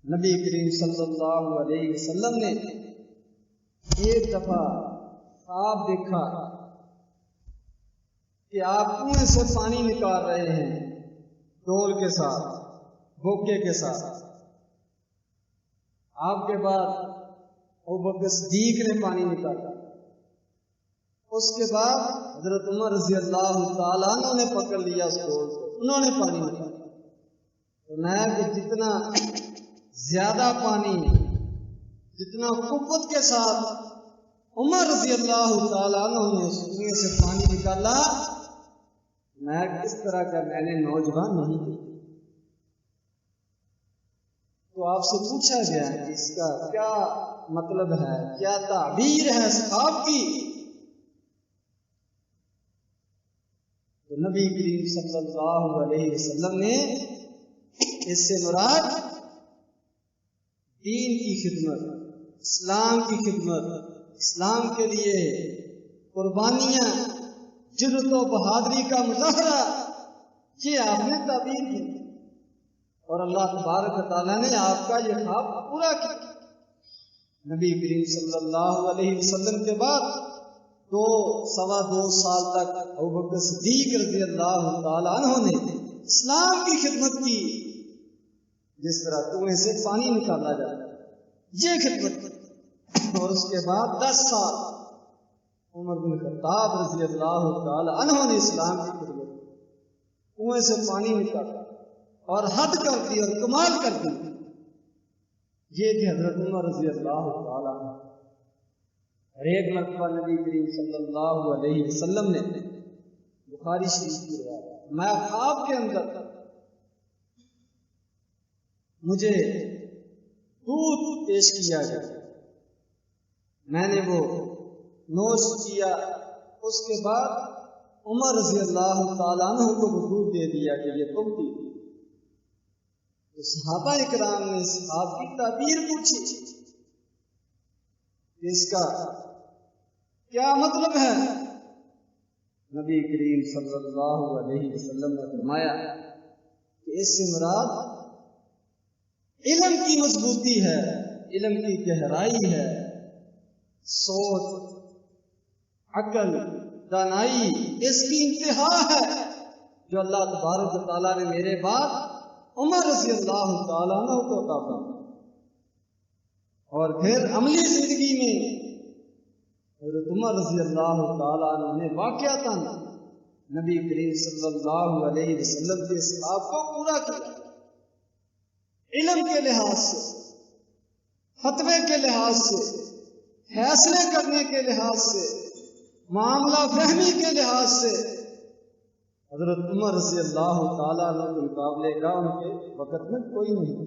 نبی کریم صلی اللہ علیہ وسلم نے ایک دفعہ خواب دیکھا کہ آپ کنویں سے پانی نکال رہے ہیں ڈول کے ساتھ، بوکے کے ساتھ۔ آپ کے بعد ابوبکر صدیق نے پانی نکالا، اس کے بعد حضرت عمر رضی اللہ تعالیٰ عنہ نے پکڑ لیا اس ڈول کو، انہوں نے پانی نکالا۔ تو میں کہ جتنا زیادہ پانی، جتنا قوت کے ساتھ عمر رضی اللہ تعالیٰ عنہ نے اس کنویں سے پانی نکالا، میں کس طرح کا میں نے نوجوان نہیں دیکھا۔ تو آپ سے پوچھا گیا کہ اس کا کیا مطلب ہے، کیا تعبیر ہے اس خواب کی؟ تو نبی کریم صلی اللہ علیہ وسلم نے اس سے مراد دین کی خدمت، اسلام کی خدمت، اسلام کے لیے قربانیاں، جرأت و بہادری کا مظاہرہ، یہ آپ نے تعبیر کی، اور اللہ تبارک و تعالیٰ نے آپ کا یہ خواب پورا کیا۔ نبی کریم صلی اللہ علیہ وسلم کے بعد 2 سال تک ابوبکر صدیق رضی اللہ تعالیٰ عنہ نے اسلام کی خدمت کی، جس طرح کنویں سے پانی نکالا جاتا ہے، یہ خدمت کی۔ اور اس کے بعد 10 سال عمر بن خطاب رضی اللہ تعالی عنہ نے اسلام کی خدمت کی، کنویں سے پانی نکالا اور حد کر دی اور کمال کر دی۔ یہ تھے حضرت عمر رضی اللہ تعالی عنہ۔ اور ایک مرتبہ نبی کریم صلی اللہ علیہ وسلم نے، بخاری شریف کی روایت، میں خواب کے اندر مجھے دودھ پیش کیا گیا، میں نے وہ نوش کیا، اس کے بعد عمر رضی اللہ تعالیٰ عنہ کو وہ دودھ دے دیا کہ یہ تم پی۔ تو صحابہ اکرام نے اس خواب کی تعبیر پوچھی کہ اس کا کیا مطلب ہے؟ نبی کریم صلی اللہ علیہ وسلم نے فرمایا کہ اس سے مراد علم کی مضبوطی ہے، علم کی گہرائی ہے، سوچ، عقل، دانائی، اس کی انتہا ہے جو اللہ تبارک و تعالیٰ نے میرے بعد عمر رضی اللہ تعالیٰ عنہ کو عطا فرمائی۔ اور پھر عملی زندگی میں حضرت عمر رضی اللہ تعالیٰ عنہ نے واقعتاً نبی کریم صلی اللہ علیہ وسلم کے اس خواب کو پورا کیا۔ علم کے لحاظ سے، فتوے کے لحاظ سے، فیصلے کرنے کے لحاظ سے، معاملہ فہمی کے لحاظ سے حضرت عمر رضی اللہ تعالیٰ عنہ کے مقابلے کا ان کے وقت میں کوئی نہیں۔